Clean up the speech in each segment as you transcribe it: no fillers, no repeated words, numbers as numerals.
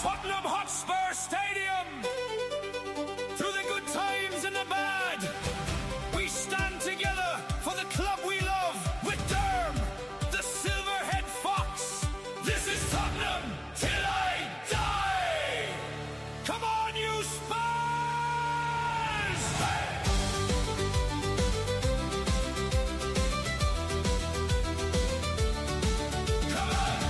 Tottenham Hotspur Stadium. Through the good times and the bad, we stand together for the club we love. With Derm, the Silverhead Fox. This is Tottenham till I die. Come on, you Spurs! Hey! Come on!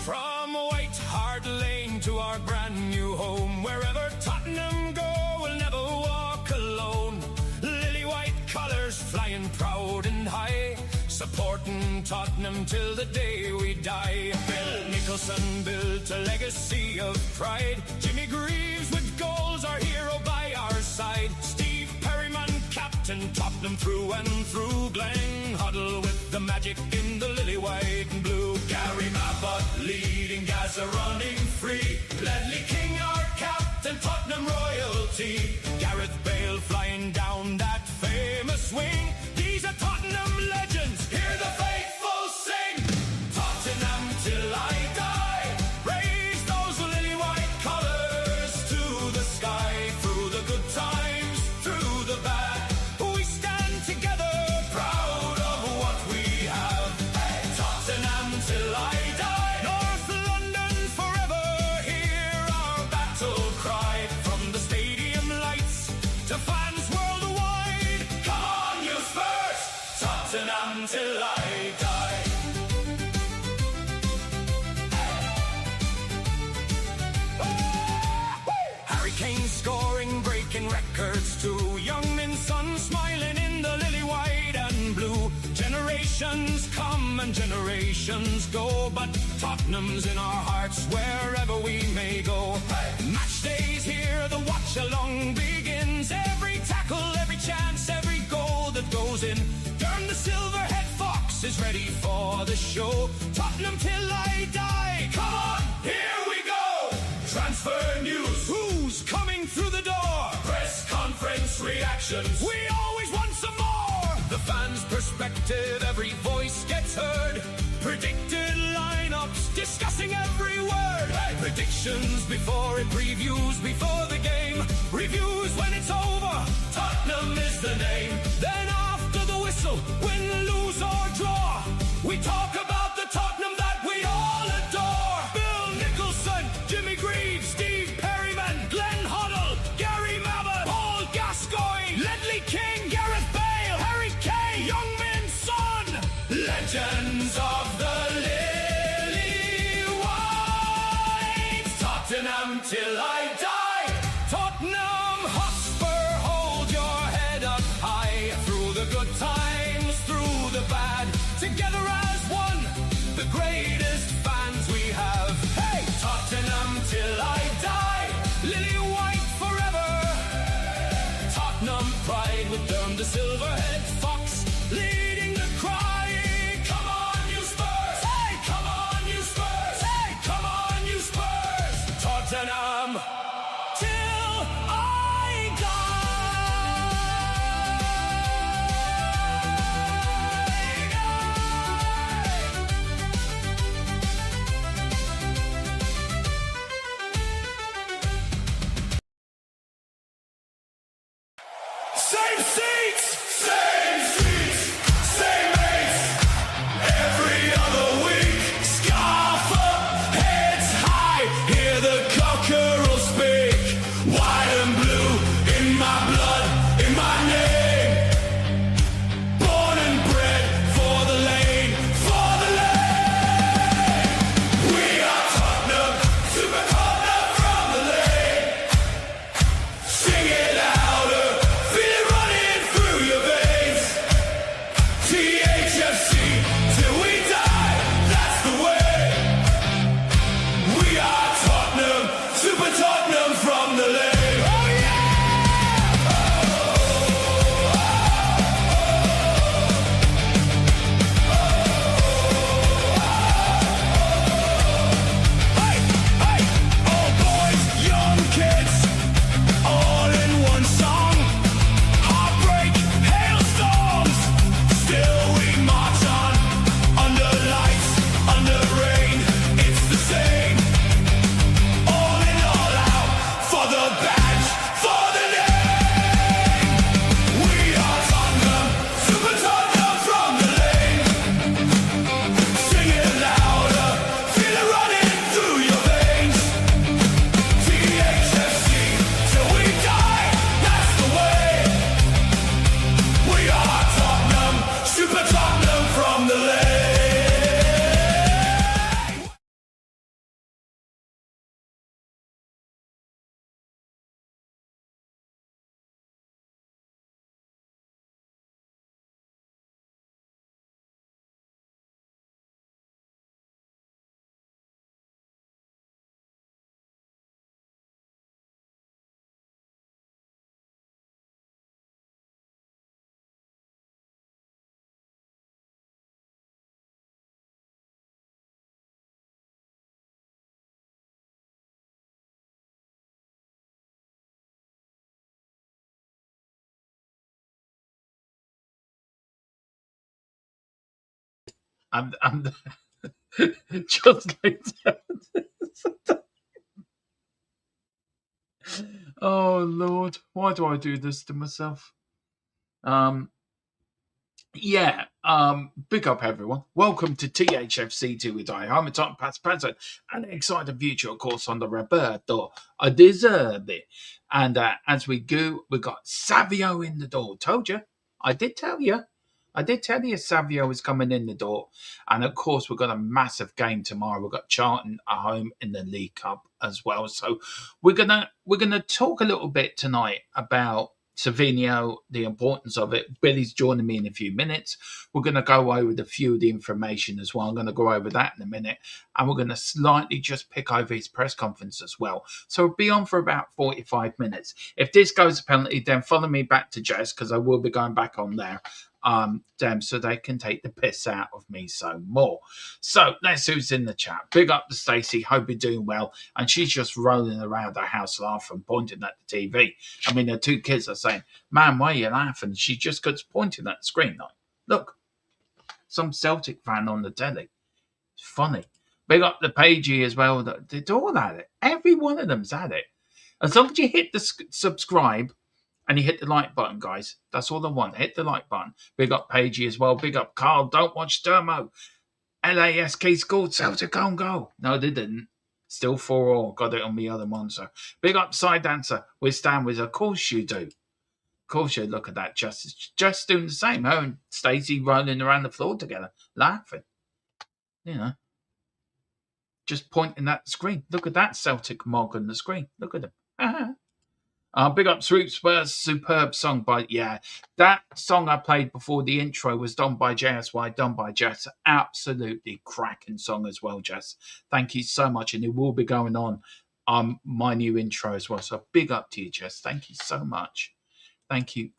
From White Hart Lane to our brand new home, wherever Tottenham go, we'll never walk alone. Lily white colours flying proud and high, supporting Tottenham till the day we die. Bill Nicholson built a legacy of pride. Jimmy Greaves with goals, our hero by our side. Steve Perryman, captain Tottenham through and through. Glenn Hoddle with the magic in the lily white and blue. Gary Mabbutt leading, Gaza running free. Ledley King, our captain, Tottenham royalty. Gareth Bale flying down that famous wing. These are Tottenham legends, hear the faithful sing. Tottenham till I die. Raise those lily white colours to the sky. Through the good times, through the bad, we stand together, proud of what we have. Hey, Tottenham till I die. North London forever, hear our battle cry. From the stadium lights to fans worldwide. Come on, you Spurs! Tottenham till I die. Harry Kane scoring, breaking records too. Young Min Son smiling in the lily white and blue. Generations come and generations go, but Tottenham's in our hearts wherever we may go. Match days here, the watch along begins. Every tackle, every chance, every goal that goes in. Durham the Silverhead Fox is ready for the show. Tottenham till I die. Come on, here we go. Transfer news. Who's coming through the door? Press conference reactions. We always want some more. The fans' perspective, every voice gets heard. Predicted lineups, discussing every word. Predictions before it, previews before the game. Reviews when it's over. Tottenham is the name. Then after the whistle, win, lose or draw, we talk about the Tottenham that we all adore. Bill Nicholson, Jimmy Greaves, Steve Perryman, Glenn Hoddle, Gary Mabbutt, Paul Gascoigne, Ledley King, Gareth Bale, Harry Kane, Young Min Son. Legends of the lily white. Tottenham till I die. Tottenham Hotspur, hold your head up high. Through the good times, through the bad, together as one, the greatest fans we have. Hey, Tottenham till I die. Lily white forever. Tottenham pride with Durham the Silverhead Fox leading the cry. Come on, you Spurs! Hey, come on, you Spurs! Hey, come on, you Spurs! Tottenham till I die. Same seats! Same seats! And just like that. Oh Lord, why do I do this to myself? Big up everyone. Welcome to THFC Till We Die. I'm a Tottenham past present and an exciting future, of course, on the Roberto De Zerbi. And as we go, we got Savio in the door. Told you. I did tell you. Savio is coming in the door. And of course, we've got a massive game tomorrow. We've got Charlton at home in the League Cup as well. So we're gonna talk a little bit tonight about Savio, the importance of it. Billy's joining me in a few minutes. We're going to go over a few of the information as well. I'm going to go over that in a minute. And we're going to slightly just pick over his press conference as well. So we'll be on for about 45 minutes. If this goes a penalty, then follow me back to Jess, because I will be going back on there. So they can take the piss out of me some more. So let's see who's in the chat. Big up to Stacey. Hope you're doing well. And she's just rolling around the house laughing, pointing at the TV. I mean, the two kids are saying, "Man, why are you laughing?" She just keeps pointing at the screen. Like, look, some Celtic fan on the telly. It's funny. Big up the Pagey as well. They're all at it. Every one of them's at it. As long as you hit the subscribe and you hit the like button, guys. That's all I want. Hit the like button. Big up Pagey as well. Big up Carl. Don't watch Dermo. LASK scored. Celtic on goal. No, they didn't. Still 4-4. Got it on the other monitor. Big up Side Dancer. We stand with. Of course you do. Of course you. Look at that. Just doing the same. Her and Stacey rolling around the floor together. Laughing. You know. Just pointing at the screen. Look at that Celtic mug on the screen. Look at them. Big up Spurs, superb song that song I played before the intro was done by JSY, done by Jess. Absolutely cracking song as well, Jess. Thank you so much, and it will be going on my new intro as well. So big up to you, Jess. Thank you so much. Thank you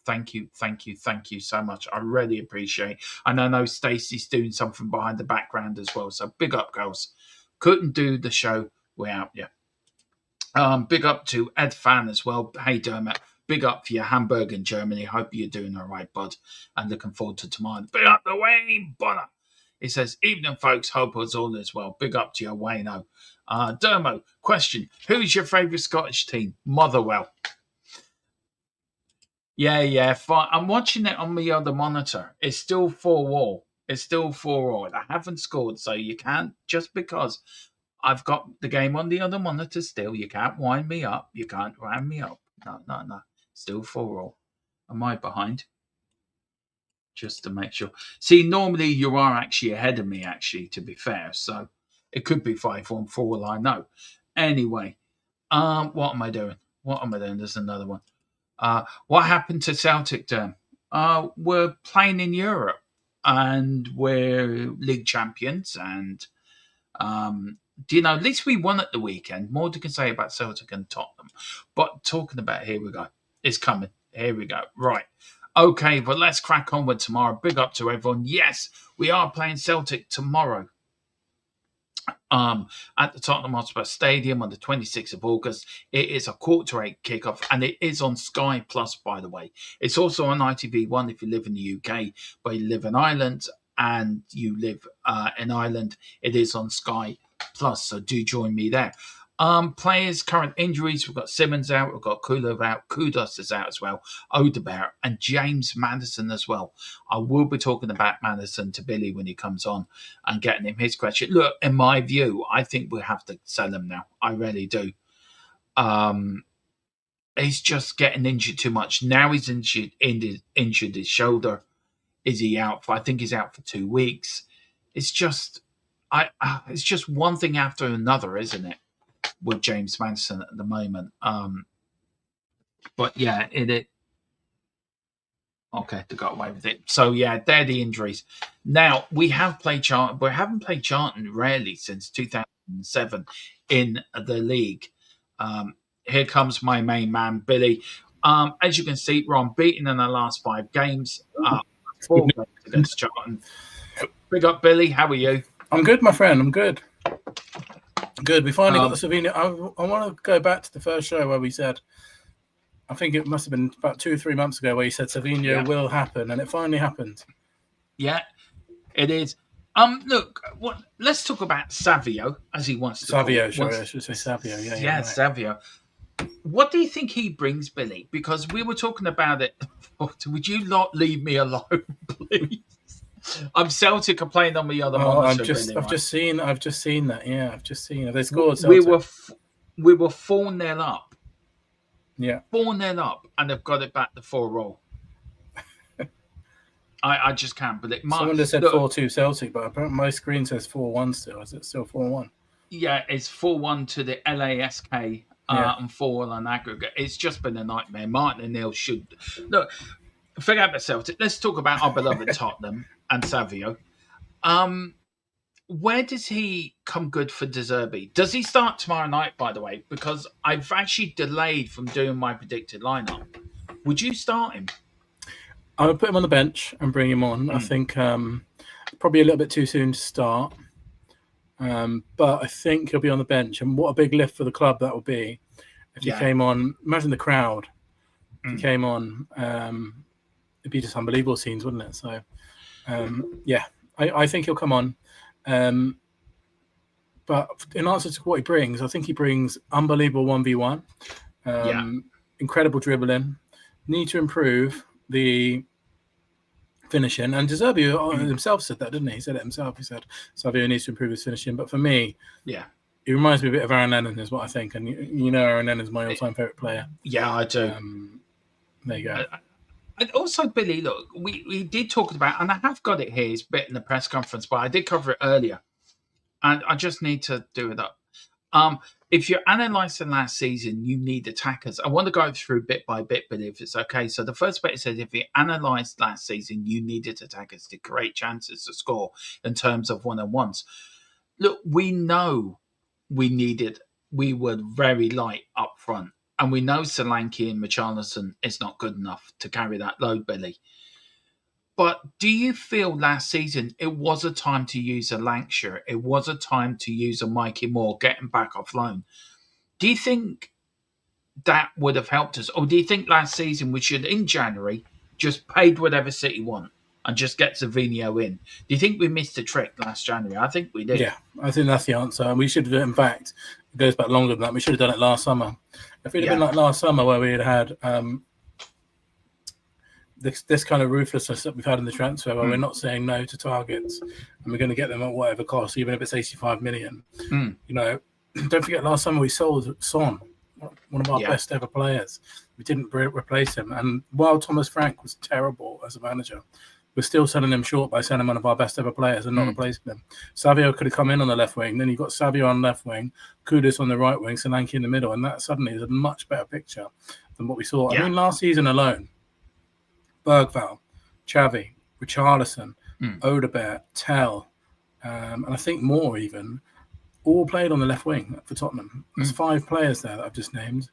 so much. I really appreciate it. And I know Stacey's doing something behind the background as well. So big up, girls. Couldn't do the show without you. Big up to Ed Fan as well. Hey, Dermot. Big up for your Hamburg in Germany. Hope you're doing all right, bud. And looking forward to tomorrow. Big up to Wayne Bonner. It says, evening, folks. Hope it's all as well. Big up to you, Wayno. Dermo, question. Who's your favourite Scottish team? Motherwell. Yeah. Fine. I'm watching it on the other monitor. It's still 4-4. It's still 4-4. I haven't scored, so you can't, just because I've got the game on the other monitor still. You can't wind me up. You can't wind me up. No. Still 4-4. Am I behind? Just to make sure. See, normally you are actually ahead of me, actually, to be fair. So it could be 5-4 for all I know. Anyway, what am I doing? There's another one. What happened to Celtic then? We're playing in Europe and we're league champions and at least we won at the weekend. More to can say about Celtic and Tottenham. But talking about, here we go. It's coming. Here we go. Right. Okay, but let's crack on with tomorrow. Big up to everyone. Yes, we are playing Celtic tomorrow. At the Tottenham Hotspur Stadium on the 26th of August. It is a 7:45 kickoff, and it is on Sky Plus, by the way. It's also on ITV1 if you live in the UK, but you live in Ireland and you live in Ireland, it is on Sky Plus, so do join me there. Players, current injuries, we've got Simmons out, we've got Kula out, Kudos is out as well, Odegaard, and James Maddison as well. I will be talking about Maddison to Billy when he comes on and getting him his question. Look, in my view, I think we have to sell him now. I really do. He's just getting injured too much. Now he's injured his shoulder. Is he out for? I think he's out for 2 weeks. It's just, it's just one thing after another, isn't it? With James Maddison at the moment. But yeah, okay, they got away with it. So yeah, they're the injuries. Now we have played Charlton, but we haven't played Charlton rarely since 2007 in the league. Here comes my main man, Billy. As you can see, we're unbeaten in our last 5 games. 4 games against Charlton. Big up, Billy. How are you? I'm good, my friend. I'm good. Good. We finally got the Savio. I want to go back to the first show where we said, I think it must have been about 2 or 3 months ago, where you said Savio will happen, and it finally happened. Yeah, it is. Look, let's talk about Savio, as he wants to Savio, call it. I should say Savio. Yeah, Right. Savio. What do you think he brings, Billy? Because we were talking about it. Would you not leave me alone, please? I'm Celtic are playing on the other monitor. I've just seen that. Yeah, I've just seen it. They scored. We were 4-0 up. Yeah, 4-0 up, and they've got it back to 4-4. I just can't believe. Someone just said 4-2 Celtic, but apparently my screen says 4-1 still. Is it still 4-1? Yeah, it's 4-1 to the LASK and 4 on aggregate. It's just been a nightmare. Martin and Neil should look. Forget about Celtic. Let's talk about our beloved Tottenham and Savio. Where does he come good for De Zerbi? Does he start tomorrow night, by the way? Because I've actually delayed from doing my predicted lineup. Would you start him? I would put him on the bench and bring him on. I think probably a little bit too soon to start. But I think he'll be on the bench. And what a big lift for the club that would be if he came on. Imagine the crowd. If he came on, it'd be just unbelievable scenes, wouldn't it? So, I think he'll come on. But in answer to what he brings, I think he brings unbelievable 1v1, incredible dribbling, need to improve the finishing. And De Zerbi himself said that, didn't he? He said it himself. He said Savio needs to improve his finishing. But for me, he reminds me a bit of Aaron Lennon, is what I think. And you know, Aaron Lennon is my all-time favourite player. Yeah, I do. There you go. And also, Billy, look, we did talk about, and I have got it here, it's a bit in the press conference, but I did cover it earlier. And I just need to do it up. If you're analysing last season, you need attackers. I want to go through bit by bit, Billy, if it's okay. So the first bit says, if you analysed last season, you needed attackers to create chances to score in terms of one-on-ones. Look, we know we were very light up front. And we know Solanke and Richarlison is not good enough to carry that load, Billy. But do you feel last season it was a time to use a Lancashire? It was a time to use a Mikey Moore, getting back off loan. Do you think that would have helped us? Or do you think last season we should, in January, just paid whatever City want and just get Savio in? Do you think we missed a trick last January? I think we did. Yeah, I think that's the answer. And we should have, in fact, it goes back longer than that. We should have done it last summer. If it had been like last summer where we had this kind of ruthlessness that we've had in the transfer, where we're not saying no to targets and we're going to get them at whatever cost, even if it's 85 million. You know, don't forget last summer we sold Son, one of our best ever players. We didn't replace him. And while Thomas Frank was terrible as a manager, we're still selling him short by selling one of our best ever players and not replacing him. Savio could have come in on the left wing. Then you've got Savio on the left wing, Kudus on the right wing, Solanke in the middle. And that suddenly is a much better picture than what we saw. I mean, last season alone, Bergvall, Xavi, Richarlison, Odegaard, Tell, and I think more even, all played on the left wing for Tottenham. There's 5 players there that I've just named,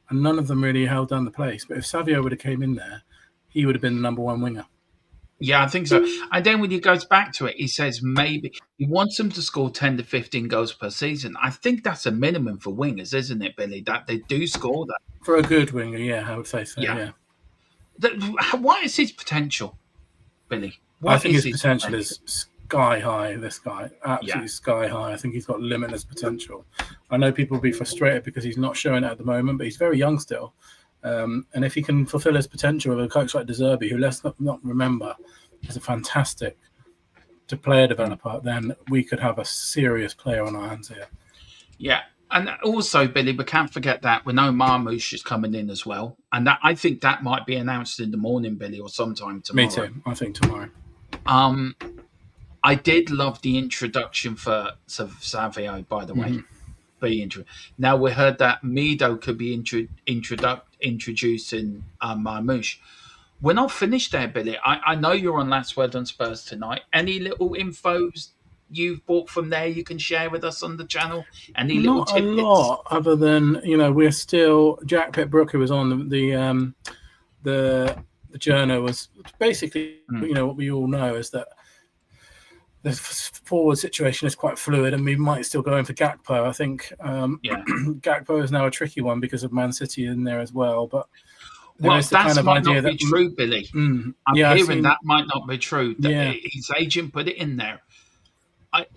and none of them really held down the place. But if Savio would have came in there, he would have been the number 1 winger. Yeah, I think so. And then when he goes back to it, he says maybe he wants them to score 10 to 15 goals per season. I think that's a minimum for wingers, isn't it, Billy? That they do score that. For a good winger, yeah, I would say so, yeah. What is his potential, Billy? I think his potential is sky high, this guy. Absolutely sky high. I think he's got limitless potential. I know people will be frustrated because he's not showing it at the moment, but he's very young still. And if he can fulfill his potential with a coach like De Zerbi, who let's not remember is a fantastic player developer, then we could have a serious player on our hands here. Yeah. And also, Billy, we can't forget that we know Marmoush is coming in as well. And that I think that might be announced in the morning, Billy, or sometime tomorrow. Me too. I think tomorrow. I did love the introduction for Savio, by the way. Now, we heard that Mido could be introducing Marmoush. We're not finished there, Billy. I know you're on Last Word on Spurs tonight. Any little infos you've bought from there you can share with us on the channel? Any little tidbits? Not a lot, other than, we're still... Jack Pitt-Brooke, who was on the journal, was basically, what we all know is that the forward situation is quite fluid, and we might still go in for Gakpo. I think Gakpo is now a tricky one because of Man City in there as well. But that might not be true, Billy. I'm hearing that might not be true. His agent put it in there.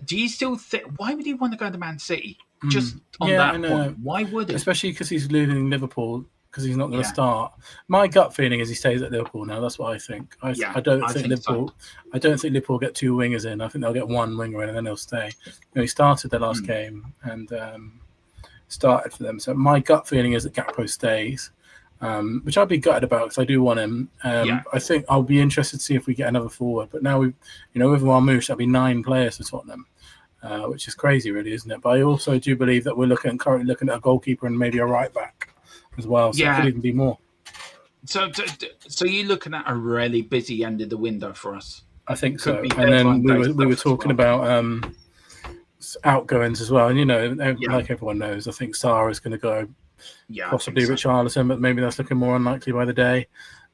do you still think? Why would he want to go to Man City? Just on Yeah, that point, why would he? Especially because he's leaving Liverpool, because he's not going to start. My gut feeling is he stays at Liverpool now. That's what I think. I don't think Liverpool. So. I don't think Liverpool get two wingers in. I think they'll get one winger in and then they'll stay. He started their last game and started for them. So my gut feeling is that Gakpo stays, which I'd be gutted about because I do want him. I think I'll be interested to see if we get another forward. But now with Marmoush, that'll be 9 players for Tottenham. Which is crazy, really, isn't it? But I also do believe that we're currently looking at a goalkeeper and maybe a right back as well. So it could even be more. So you're looking at a really busy end of the window for us. I think so. And then we were talking about outgoings as well. And like everyone knows, I think Sarr is going to go. Possibly Richarlison, but maybe that's looking more unlikely by the day.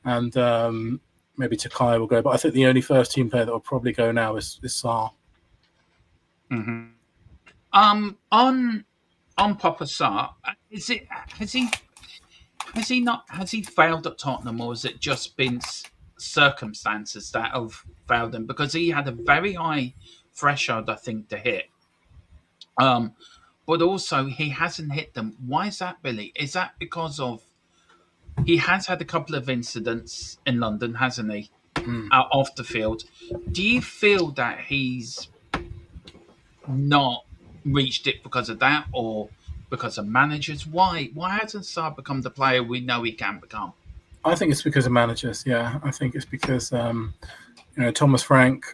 And maybe Takai will go. But I think the only first team player that will probably go now is Sarr. Mm-hmm. On Papa Sarr, has he failed at Tottenham, or has it just been circumstances that have failed him? Because he had a very high threshold, I think, to hit. But also he hasn't hit them. Why is that, Billy? Is that because of he has had a couple of incidents in London, hasn't he? Off the field. Do you feel that he's not reached it because of that, or because of managers? Why hasn't Sarr become the player we know he can become? I think it's because of managers. Yeah, I think it's because Thomas Frank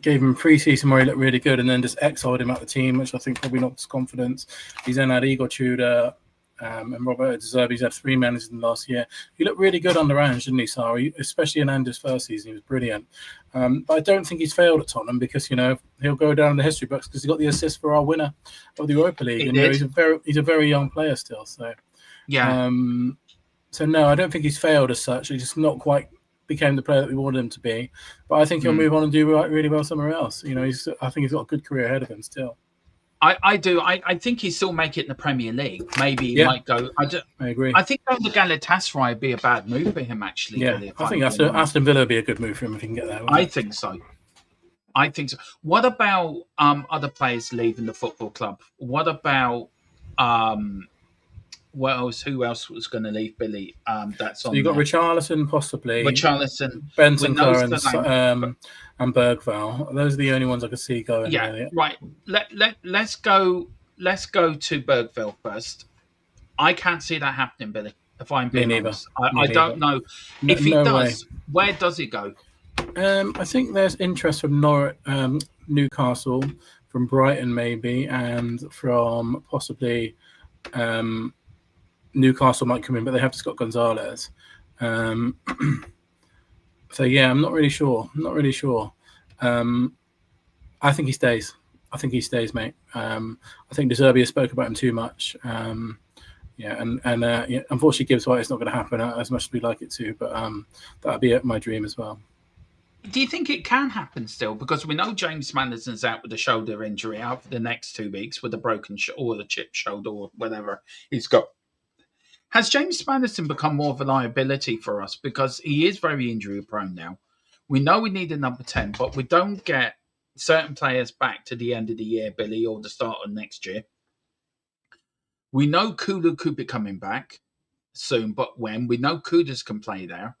gave him pre-season where he looked really good, and then just exiled him out the team, which I think probably knocked his confidence. He's then had Igor Tudor and Roberto De Zerbi. He's had 3 managers in the last year. He looked really good under Ange, didn't he, Sarr? Especially in Ange's first season, he was brilliant. But I don't think he's failed at Tottenham because he'll go down in the history books because he got the assist for our winner of the Europa League, and he's a very young player still. So so no, I don't think he's failed as such. He's just not quite became the player that we wanted him to be. But I think he'll move on and do really well somewhere else. I think he's got a good career ahead of him still. I do. I think he'll still make it in the Premier League. Maybe he might go. I agree. I think going to Galatasaray would be a bad move for him, actually. Yeah, Billy, I think Aston Villa would be a good move for him if he can get there. I think so. What about other players leaving the football club? What about what else? Who else was going to leave, Billy? That's on. So you got Richarlison, possibly. Richarlison, Bentancur, and Bergvall. Those are the only ones I could see going. Yeah, really. Right. Let's go. Let's go to Bergvall first. I can't see that happening, Billy. If I'm being honest, I don't know if he does. Way. Where does he go? I think there's interest from Newcastle, from Brighton maybe, and from possibly Newcastle might come in, but they have Scott Gonzalez. So yeah, I'm not really sure. I think he stays. Mate. I think De Zerbi has spoke about him too much. Unfortunately, Gibbs White is not going to happen as much as we'd like it to, but that'd be my dream as well. Do you think it can happen still? Because we know James Maddison's out with a shoulder injury out for the next 2 weeks with a broken or the chipped shoulder or whatever he's got. Has James Maddison become more of a liability for us? Because he is very injury prone now. We know we need a number 10, but we don't get certain players back to the end of the year, Billy, or the start of next year. We know Kulu could be coming back soon, but when? We know Kudus can play there.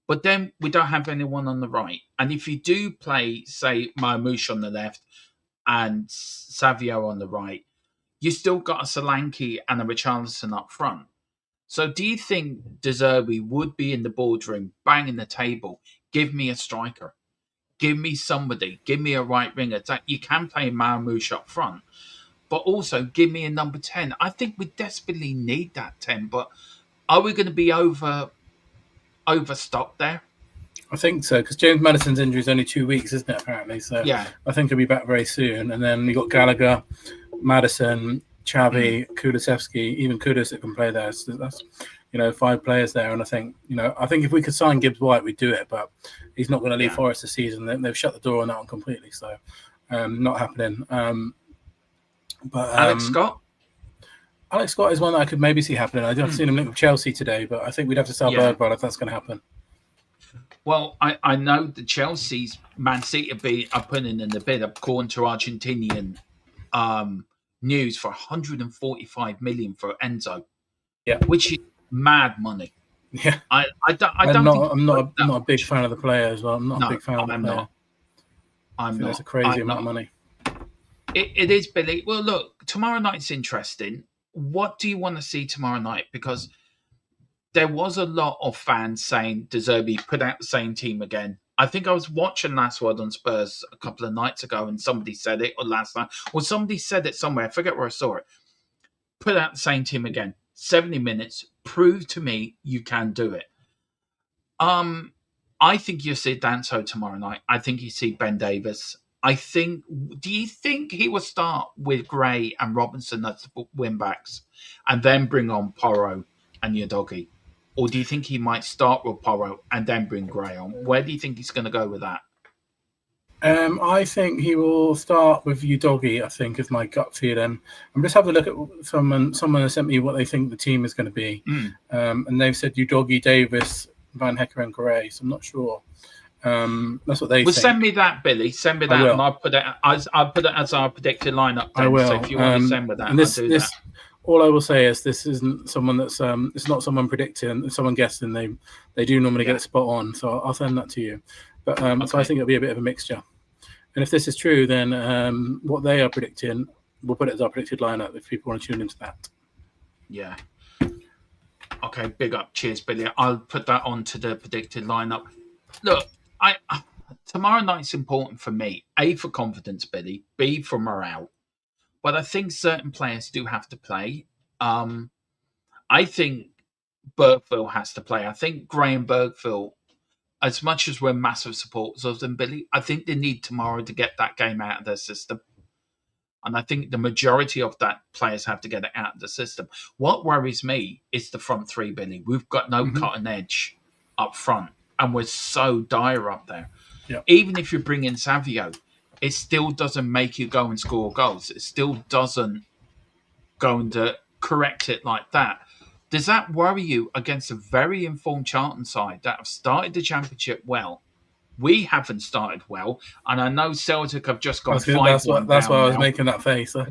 But then we don't have anyone on the right. And if you do play, say, Marmoush on the left and Savio on the right, you still got a Solanke and a Richarlison up front. So do you think De Zerbi would be in the boardroom, banging the table, give me a striker, give me somebody, give me a right winger that you can play Marmoush up front, but also give me a number 10. I think we desperately need that 10, but are we going to be overstocked there? I think so, because James Maddison's injury is only 2 weeks, isn't it, apparently? So yeah. I think he'll be back very soon. And then you got Gallagher, Maddison, Xavi, Kulusevski, even Kudus that can play there. So that's 5 players there. And I think if we could sign Gibbs White, we'd do it. But he's not going to leave Forest this season. They've shut the door on that one completely. So not happening. But Alex Scott? Alex Scott is one that I could maybe see happening. I've seen him link with Chelsea today, but I think we'd have to sell Bergvall if that's going to happen. Well, I know the Chelsea's Man City are putting in the bid according to Argentinian news for 145 million for Enzo, Yeah, which is mad money. yeah. I I'm don't think not a big fan of the player as well. I'm not a big fan of the player. I think that's a crazy amount of money. It is, Billy. Well, look, tomorrow night's interesting. What do you want to see tomorrow night? Because there was a lot of fans saying De Zerbi put out the same team again. I think I was watching Last Word on Spurs a couple of nights ago and somebody said it, or last night, or somebody said it somewhere. I forget where I saw it. Put out the same team again. 70 minutes. Prove to me you can do it. I think you see Danso tomorrow night. I think you see Ben Davis. Do you think he will start with Gray and Robinson as the win backs and then bring on Porro and Udogie? Or do you think he might start with Porro and then bring Gray on? Where do you think he's going to go with that? I think he will start with Udogie, I think, is my gut feeling. I'm just having a look at someone has sent me what they think the team is going to be. And they've said Udogie, Davis, Van Hecker and Gray, so I'm not sure. That's what they think. Send me that, Billy. Send me that, and I'll put it as our predicted lineup. Then. I will. So if you want to send me that, and I'll do that. All I will say is this isn't someone that's it's not someone predicting, it's someone guessing. They do normally get it spot on, so I'll send that to you. But so I think it'll be a bit of a mixture. And if this is true, then what they are predicting, we'll put it as our predicted lineup if people want to tune into that. Yeah. Okay, big up. Cheers, Billy. I'll put that onto the predicted lineup. Look, tomorrow night's important for me. A, for confidence, Billy. B, for morale. But I think certain players do have to play. I think Bergville has to play. I think Gray and Bergville, as much as we're massive supporters of them, Billy, I think they need tomorrow to get that game out of their system. And I think the majority of that players have to get it out of the system. What worries me is the front three, Billy. We've got no cutting edge up front, and we're so dire up there. Yep. Even if you bring in Savio, it still doesn't make you go and score goals. It still doesn't go and correct it like that. Does that worry you against a very informed Charlton side that have started the Championship well? We haven't started well, and I know Celtic have just gone 5-1. That's why I was making that face. I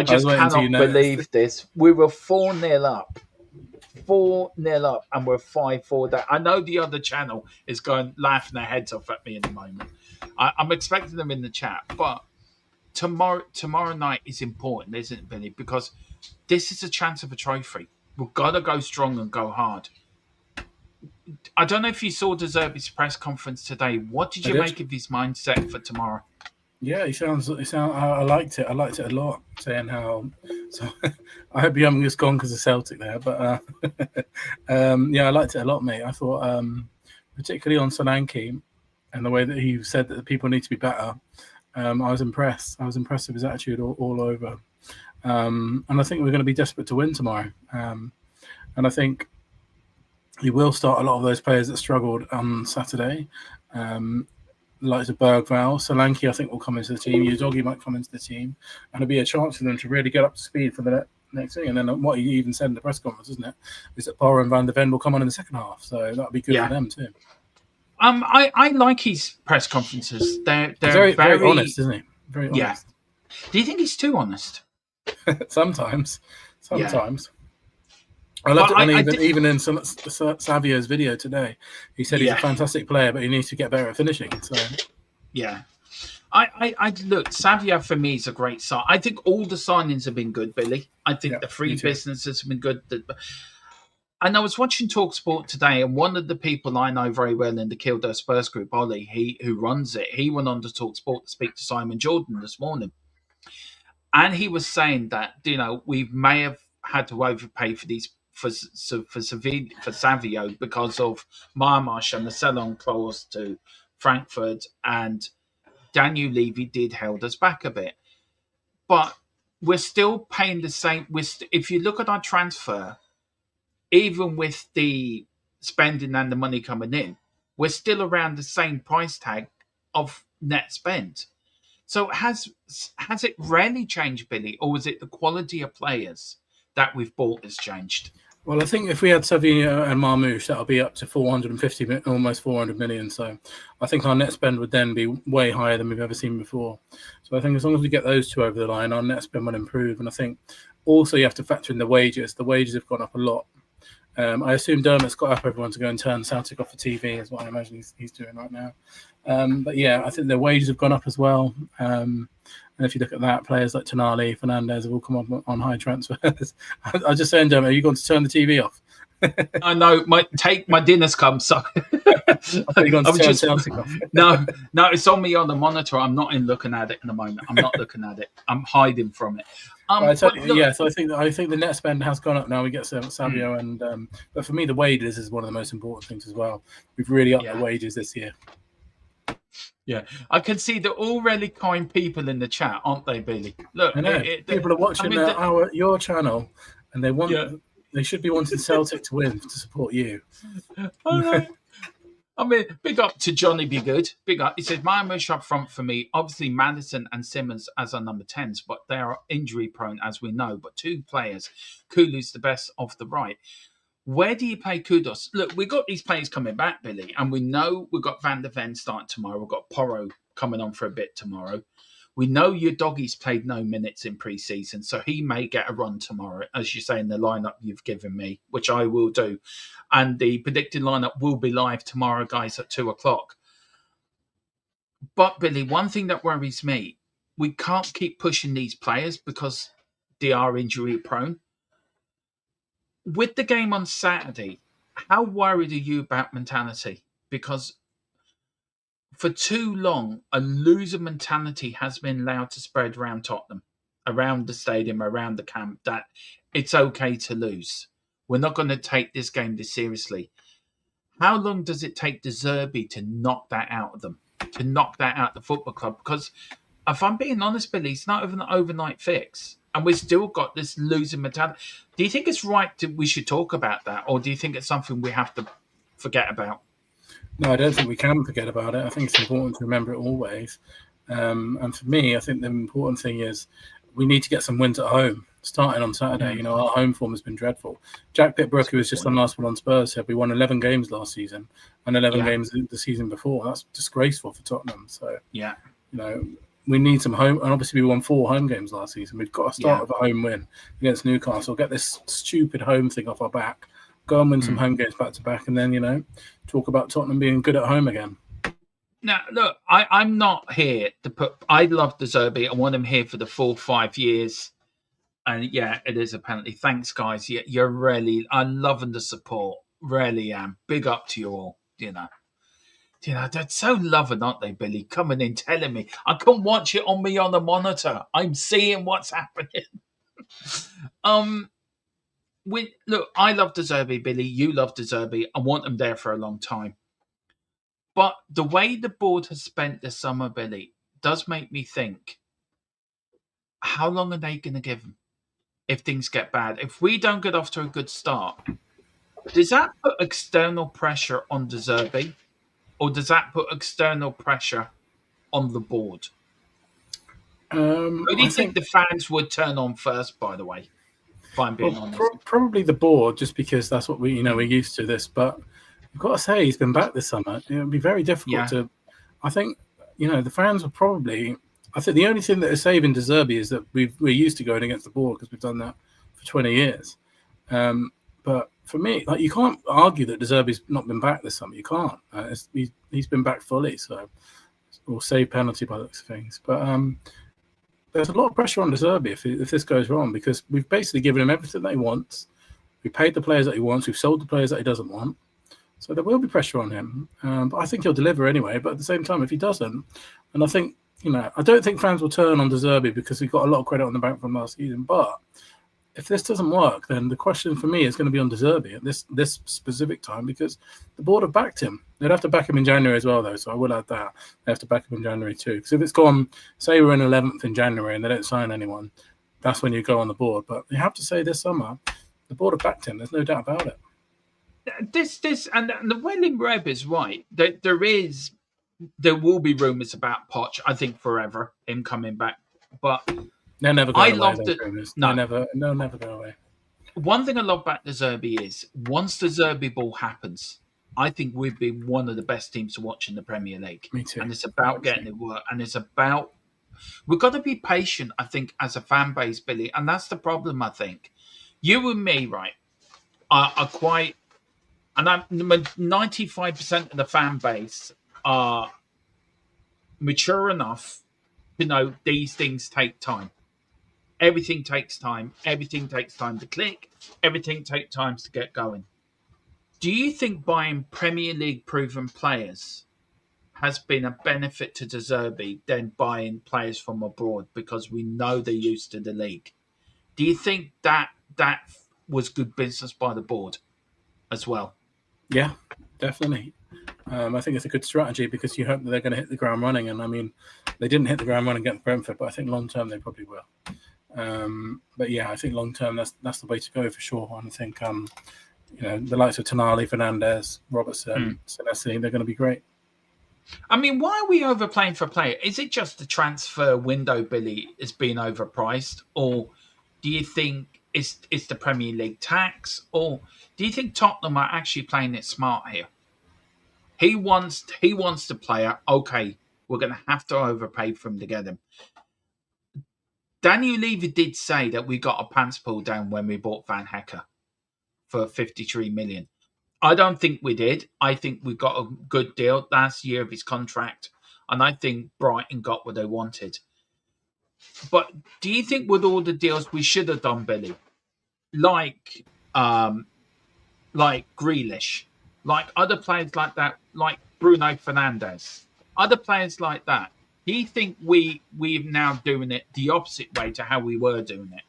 just cannot believe this. We were 4-0 up. 4-0 up, and we're 5-4 down. I know the other channel is going laughing their heads off at me in the moment. I'm expecting them in the chat, but tomorrow night is important, isn't it, Billy? Because this is a chance of a trophy. We've got to go strong and go hard. I don't know if you saw De Zerbi's press conference today. What did you make of his mindset for tomorrow? Yeah, I liked it. I liked it a lot. Saying how, so I hope you haven't just gone because of Celtic there, but yeah, I liked it a lot, mate. I thought, particularly on Solanke and the way that he said that people need to be better. I was impressed. I was impressed with his attitude all over. And I think we're going to be desperate to win tomorrow. And I think he will start a lot of those players that struggled on Saturday. Like the Bergvall, Solanke, I think will come into the team. Udogie might come into the team, and it'll be a chance for them to really get up to speed for the next thing. And then what he even said in the press conference, isn't it, is that Porro and Van der Ven will come on in the second half. So that'll be good for them too. I like his press conferences. They're very honest, isn't he? Very honest. Yeah. Do you think he's too honest? Sometimes. I loved it even in Savio's video today. He said he's a fantastic player, but he needs to get better at finishing. So, yeah, I look. Savio for me is a great sign. I think all the signings have been good, Billy. I think the free businesses have been good. And I was watching TalkSport today, and one of the people I know very well in the Kildare Spurs group, Ollie, who runs it, he went on to TalkSport to speak to Simon Jordan this morning, and he was saying that we may have had to overpay for these. For Savio because of Marmarsh and the sell-on clause to Frankfurt, and Daniel Levy did held us back a bit. But we're still paying the same. If you look at our transfer, even with the spending and the money coming in, we're still around the same price tag of net spend. So has it really changed, Billy, or was it the quality of players that we've bought has changed? Well, I think if we had Savio and Marmoush, that'll be up to 450, almost 400 million. So I think our net spend would then be way higher than we've ever seen before. So I think as long as we get those two over the line, our net spend will improve. And I think also you have to factor in the wages. The wages have gone up a lot. I assume Dermot's got up everyone to go and turn Celtic off the TV, is what I imagine he's doing right now. But yeah, I think the wages have gone up as well. And if you look at that, players like Tonali, Fernandez have all come on high transfers. I was just saying, Dermot, are you going to turn the TV off? I know. My dinner's come. So no, it's on me on the monitor. I'm not looking at it in the moment. I'm not looking at it. I'm hiding from it. So I think the net spend has gone up now. We get Savio and but for me the wages is one of the most important things as well. We've really upped the wages this year. Yeah, I can see they're all really kind people in the chat, aren't they, Billy? Look, I know. People are watching your channel, and they should be wanting Celtic to win to support you. I know. I mean, big up to Johnny Be Good. Big up. He says, Marmoush up front for me. Obviously, Maddison and Simmons as our number 10s, but they are injury prone, as we know. But two players, Kulu's the best of the right. Where do you pay Kudos? Look, we've got these players coming back, Billy, and we know we've got Van der Ven starting tomorrow. We've got Porro coming on for a bit tomorrow. We know your doggy's played no minutes in pre-season, so he may get a run tomorrow, as you say in the lineup you've given me, which I will do. And the predicted lineup will be live tomorrow, guys, at 2:00. But, Billy, one thing that worries me, we can't keep pushing these players because they are injury prone. With the game on Saturday, how worried are you about mentality? Because for too long, a loser mentality has been allowed to spread around Tottenham, around the stadium, around the camp, that it's okay to lose. We're not going to take this game this seriously. How long does it take De Zerbi to knock that out of them, to knock that out of the football club? Because if I'm being honest, Billy, it's not an overnight fix. And we've still got this losing mentality. Do you think it's right we should talk about that? Or do you think it's something we have to forget about? No, I don't think we can forget about it. I think it's important to remember it always. And for me, I think the important thing is we need to get some wins at home, starting on Saturday. You know, our home form has been dreadful. Jack Pitbrook, who was just on last one on Spurs, said we won 11 games last season and 11 games the season before. That's disgraceful for Tottenham. So, you know, we need some home, and obviously we won 4 home games last season. We've got to start with a home win against Newcastle, get this stupid home thing off our back, go and win some home games back to back, and then, you know, talk about Tottenham being good at home again. Now, look, I'm not here to put... I love De Zerbi. I want him here for the full 5 years. And, yeah, it is a penalty. Thanks, guys. You're really... I'm loving the support. Really am. Big up to you all, you know. You know, they're so loving, aren't they, Billy? Coming in, telling me. I can't watch it on me on the monitor. I'm seeing what's happening. Look, I love De Zerbi, Billy. You love De Zerbi. I want him there for a long time. But the way the board has spent this summer, Billy, does make me think, how long are they going to give him if things get bad? If we don't get off to a good start, does that put external pressure on De Zerbi? Or does that put external pressure on the board? Who do you think the fans would turn on first, by the way, if I'm being honest? Probably the board, just because that's what we're used to this. But I've got to say, he's been back this summer. It would be very difficult to... I think, you know, the fans will probably... I think the only thing that is saving De Zerbi is that we're used to going against the board because we've done that for 20 years. But for me, like, you can't argue that De Zerbi's not been back this summer. You can't. He's been back fully, so we'll save penalty by the looks of things. But there's a lot of pressure on De Zerbi if this goes wrong, because we've basically given him everything that he wants. We paid the players that he wants. We've sold the players that he doesn't want. So there will be pressure on him. But I think he'll deliver anyway. But at the same time, if he doesn't, and I think, you know, I don't think fans will turn on De Zerbi because he got a lot of credit on the bank from last season. But if this doesn't work, then the question for me is going to be on De Zerbi at this specific time, because the board have backed him. They'd have to back him in January as well, though, so I will add that. They have to back him in January too. Because if it's gone, say we're in 11th in January and they don't sign anyone, that's when you go on the board. But you have to say this summer, the board have backed him. There's no doubt about it. And the Welling Reb is right. There will be rumours about Poch, I think, forever, him coming back. But they'll never go away. They'll never go away. one thing I love about De Zerbi is once the Zerbi ball happens, I think we've been one of the best teams to watch in the Premier League. Me too. And it's about getting it work. And it's about we've got to be patient, I think, as a fan base, Billy. And that's the problem, I think. You and me, right, are quite, and 95% of the fan base are mature enough to know these things take time. Everything takes time. Everything takes time to click. Everything takes time to get going. Do you think buying Premier League proven players has been a benefit to De Zerbi than buying players from abroad because we know they're used to the league? Do you think that was good business by the board as well? Yeah, definitely. I think it's a good strategy because you hope that they're going to hit the ground running. And I mean, they didn't hit the ground running against Brentford, but I think long term they probably will. But yeah, I think long term that's the way to go for sure. And I think the likes of Tonali, Fernandes, Robertson, Senesi, they're going to be great. I mean, why are we overplaying for player? Is it just the transfer window, Billy, is being overpriced, or do you think it's the Premier League tax, or do you think Tottenham are actually playing it smart here? He wants the player. Okay, we're going to have to overpay for him to get him. Daniel Levy did say that we got a pants pulled down when we bought Van Hecker for 53 million. I don't think we did. I think we got a good deal last year of his contract, and I think Brighton got what they wanted. But do you think with all the deals we should have done, Billy, like Grealish, like other players like that, like Bruno Fernandes, other players like that, do you think we're now doing it the opposite way to how we were doing it?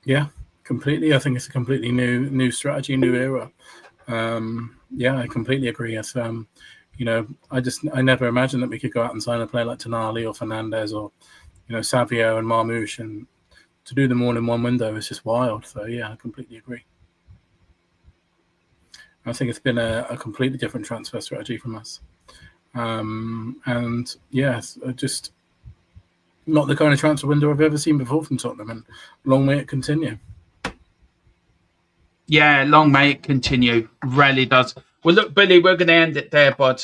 Yeah, completely. I think it's a completely new strategy, new era. Yeah, I completely agree. It's, I never imagined that we could go out and sign a player like Tonali or Fernandes or, Savio and Marmoush, and to do them all in one window is just wild. So yeah, I completely agree. I think it's been a completely different transfer strategy from us. And yes, just not the kind of transfer window I've ever seen before from Tottenham, and long may it continue. Yeah, long may it continue. Really does. Well, look, Billy, we're going to end it there, bud.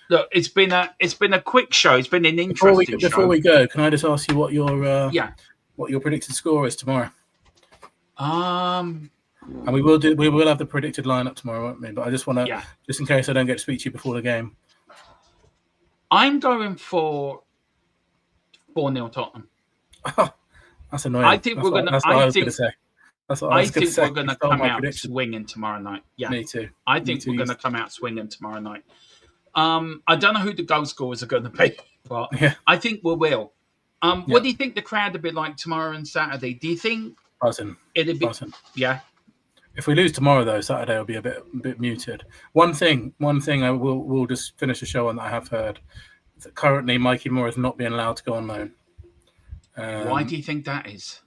Look, it's been a quick show. It's been an interesting show. Before we go, can I just ask you what your predicted score is tomorrow? And we will have the predicted lineup tomorrow, won't we? But I just want to, just in case I don't get to speak to you before the game. I'm going for 4-0 Tottenham. Oh, that's annoying. I think we're going to. I think we're going to come out prediction. swinging tomorrow night. Yeah, me too. I think we're going to come out swinging tomorrow night. I don't know who the goal scorers are going to be, but I think we will. What do you think the crowd will be like tomorrow and Saturday? Do you think buzzing? It'll be yeah. If we lose tomorrow, though, Saturday will be a bit muted. One thing I will just finish the show on that I have heard that currently Mikey Moore is not being allowed to go on loan. Why do you think that is?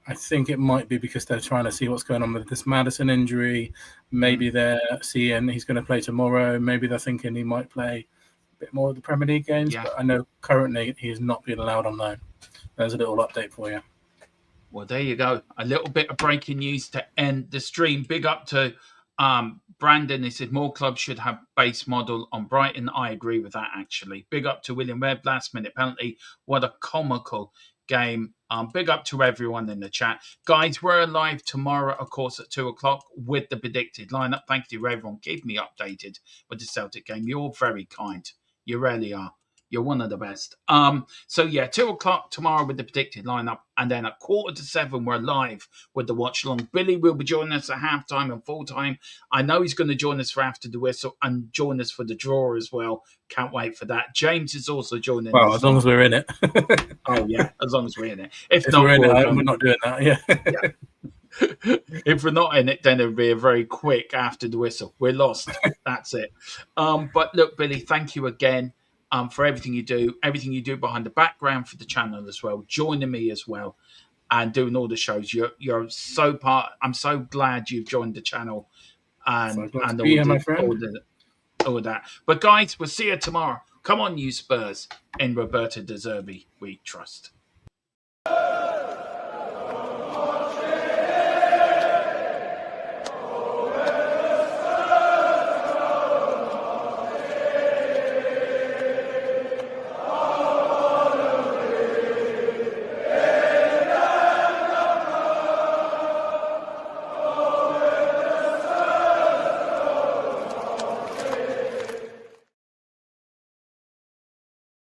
I think it might be because they're trying to see what's going on with this Maddison injury. Maybe they're seeing he's going to play tomorrow. Maybe they're thinking he might play a bit more of the Premier League games. Yeah. But I know currently he is not being allowed on loan. There's a little update for you. Well, there you go. A little bit of breaking news to end the stream. Big up to Brandon. He said more clubs should have base model on Brighton. I agree with that, actually. Big up to William Webb. Last minute penalty. What a comical game. Big up to everyone in the chat. Guys, we're live tomorrow, of course, at 2:00 with the predicted lineup. Thank you, everyone. Keep me updated with the Celtic game. You're very kind. You really are. You're one of the best. 2:00 tomorrow with the predicted lineup. And then at 6:45, we're live with the watch along. Billy will be joining us at halftime and full time. I know he's going to join us for after the whistle and join us for the draw as well. Can't wait for that. James is also joining us. Well, as long as we're in it. Oh, yeah, as long as we're in it. If not, we're not doing that, yeah. If we're not in it, then it'll be a very quick after the whistle. We're lost. That's it. But look, Billy, thank you again. For everything you do behind the background for the channel as well, joining me as well, and doing all the shows. You're so part. I'm so glad you've joined the channel, and all that. But guys, we'll see you tomorrow. Come on, you Spurs, in Roberto De Zerbi, we trust.